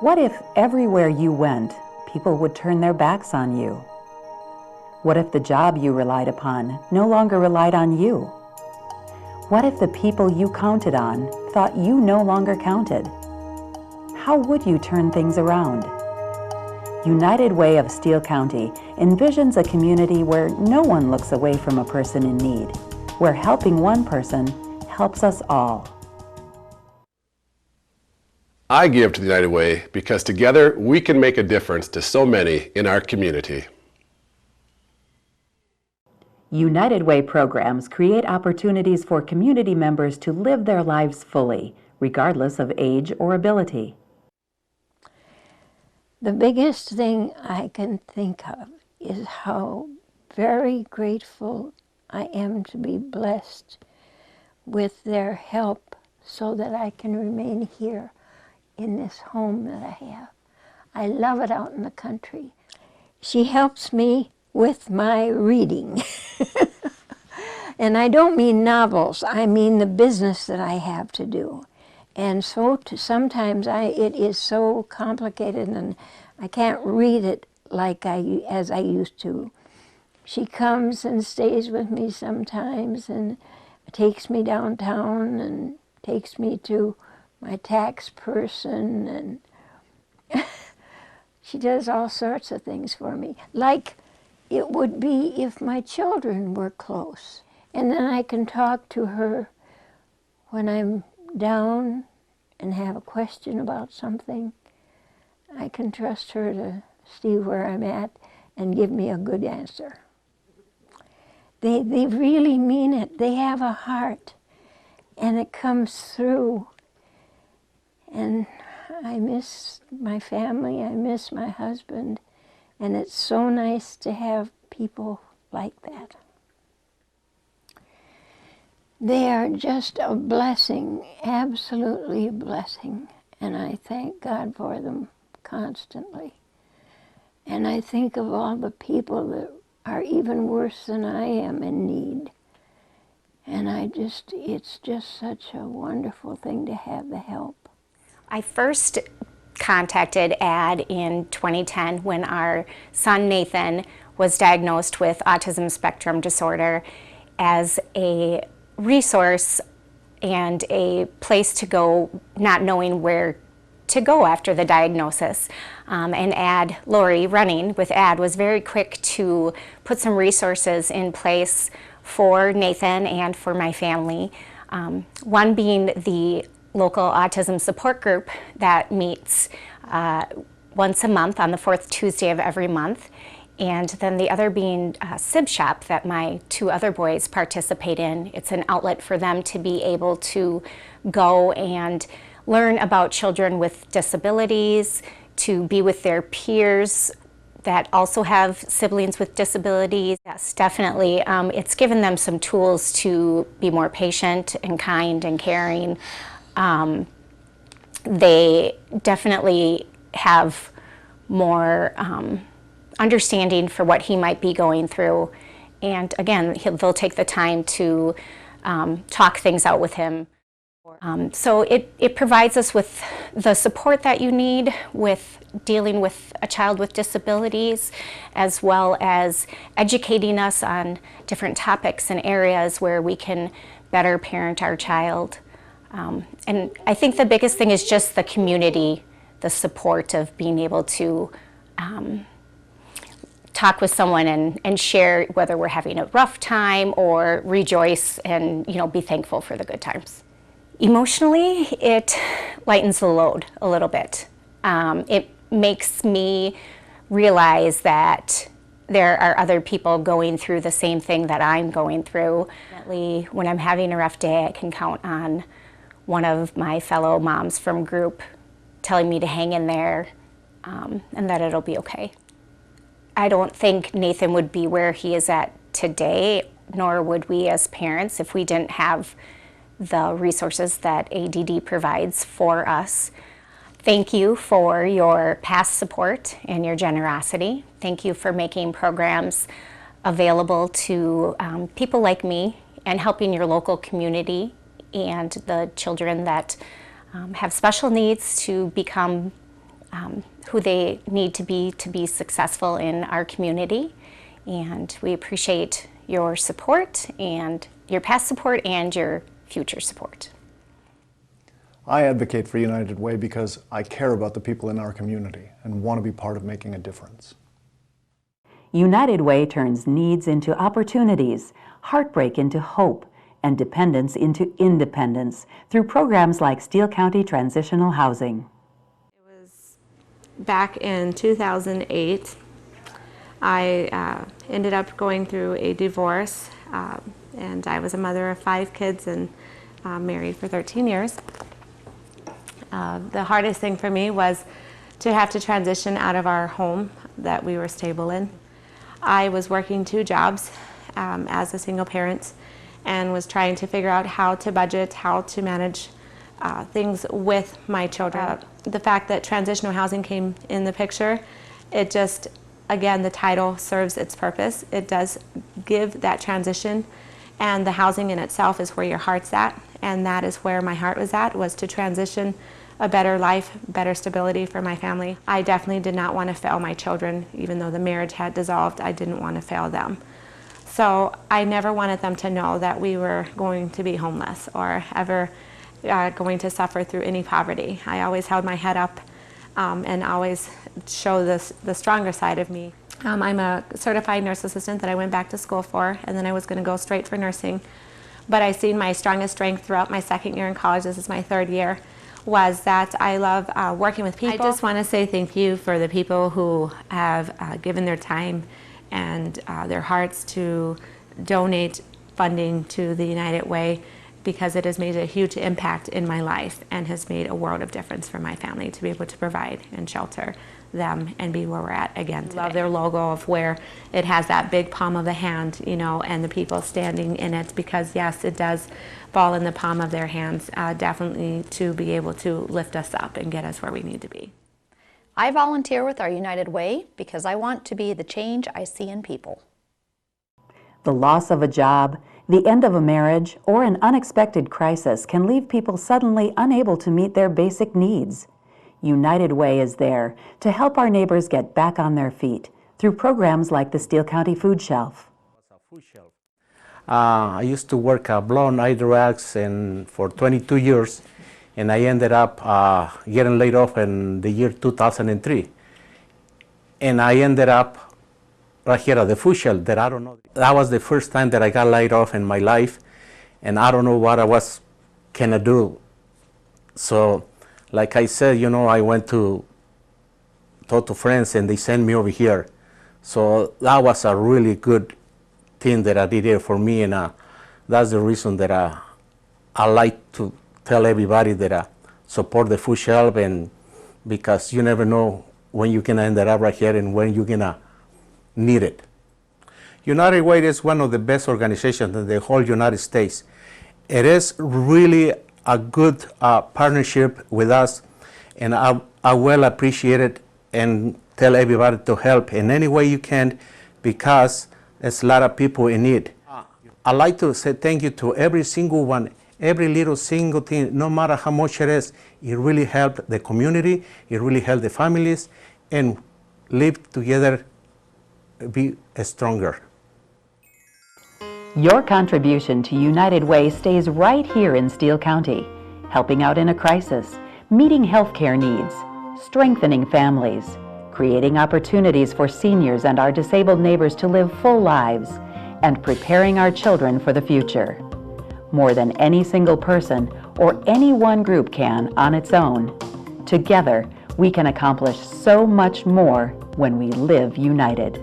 What if everywhere you went, people would turn their backs on you? What if the job you relied upon no longer relied on you? What if the people you counted on thought you no longer counted? How would you turn things around? United Way of Steele County envisions a community where no one looks away from a person in need, where helping one person helps us all. I give to the United Way because together we can make a difference to so many in our community. United Way programs create opportunities for community members to live their lives fully, regardless of age or ability. The biggest thing I can think of is how very grateful I am to be blessed with their help so that I can remain here in this home that I have. I love it out in the country. She helps me with my reading. And I don't mean novels, I mean the business that I have to do. And so sometimes it is so complicated and I can't read it like as I used to. She comes and stays with me sometimes and takes me downtown and takes me to my tax person, and she does all sorts of things for me. Like it would be if my children were close. And then I can talk to her when I'm down and have a question about something. I can trust her to see where I'm at and give me a good answer. They really mean it. They have a heart, and it comes through. And I miss my family, I miss my husband, and it's so nice to have people like that. They are just a blessing, absolutely a blessing, and I thank God for them constantly. And I think of all the people that are even worse than I am in need. And it's just such a wonderful thing to have the help. I first contacted AD in 2010 when our son Nathan was diagnosed with autism spectrum disorder as a resource and a place to go, not knowing where to go after the diagnosis. And AD, Lori, running with AD, was very quick to put some resources in place for Nathan and for my family. One being the local autism support group that meets once a month on the fourth Tuesday of every month. And then the other being Sib Shop that my two other boys participate in. It's an outlet for them to be able to go and learn about children with disabilities, to be with their peers that also have siblings with disabilities. Yes, definitely. It's given them some tools to be more patient and kind and caring. They definitely have more understanding for what he might be going through. And again, they'll take the time to talk things out with him. So it provides us with the support that you need with dealing with a child with disabilities, as well as educating us on different topics and areas where we can better parent our child. And I think the biggest thing is just the community, the support of being able to talk with someone and share whether we're having a rough time or rejoice and be thankful for the good times. Emotionally, it lightens the load a little bit. It makes me realize that there are other people going through the same thing that I'm going through. When I'm having a rough day, I can count on one of my fellow moms from group telling me to hang in there and that it'll be okay. I don't think Nathan would be where he is at today, nor would we as parents if we didn't have the resources that ADD provides for us. Thank you for your past support and your generosity. Thank you for making programs available to people like me and helping your local community and the children that have special needs to become who they need to be successful in our community. And we appreciate your support, and your past support and your future support. I advocate for United Way because I care about the people in our community and want to be part of making a difference. United Way turns needs into opportunities, heartbreak into hope, and dependence into independence through programs like Steele County Transitional Housing. Back in 2008, I ended up going through a divorce, and I was a mother of 5 kids and married for 13 years. The hardest thing for me was to have to transition out of our home that we were stable in. I was working 2 jobs as a single parent and was trying to figure out how to budget, how to manage things with my children. The fact that transitional housing came in the picture, it just, again, the title serves its purpose. It does give that transition, and the housing in itself is where your heart's at, and that is where my heart was at, was to transition a better life, better stability for my family. I definitely did not want to fail my children. Even though the marriage had dissolved, I didn't want to fail them. So I never wanted them to know that we were going to be homeless or ever going to suffer through any poverty. I always held my head up and always show the stronger side of me. I'm a certified nurse assistant that I went back to school for, and then I was going to go straight for nursing. But I seen my strongest strength throughout my 2nd year in college, this is my 3rd year, was that I love working with people. I just want to say thank you for the people who have given their time and their hearts to donate funding to the United Way, because it has made a huge impact in my life and has made a world of difference for my family to be able to provide and shelter them and be where we're at again today. Love their logo of where it has that big palm of the hand, you know, and the people standing in it, because yes, it does fall in the palm of their hands, definitely to be able to lift us up and get us where we need to be. I volunteer with our United Way because I want to be the change I see in people. The loss of a job, the end of a marriage, or an unexpected crisis can leave people suddenly unable to meet their basic needs. United Way is there to help our neighbors get back on their feet through programs like the Steele County Food Shelf. I used to work at Blonde Hydro-Ax for 22 years, and I ended up getting laid off in the year 2003. And I ended up right here at the food shelf that I don't know. That was the first time that I got laid off in my life, and I don't know what I was gonna do. So, like I said, you know, I went to talk to friends and they sent me over here. So that was a really good thing that I did here for me, and that's the reason that I like to tell everybody that support the food shelf, and because you never know when you're gonna end up right here and when you're gonna need it. United Way is one of the best organizations in the whole United States. It is really a good partnership with us, and I will appreciate it and tell everybody to help in any way you can, because there's a lot of people in need. I'd like to say thank you to every single one, every little single thing, no matter how much it is. It really helped the community, it really helped the families, and live together, be stronger. Your contribution to United Way stays right here in Steele County, helping out in a crisis, meeting healthcare needs, strengthening families, creating opportunities for seniors and our disabled neighbors to live full lives, and preparing our children for the future. More than any single person or any one group can on its own. Together, we can accomplish so much more when we live united.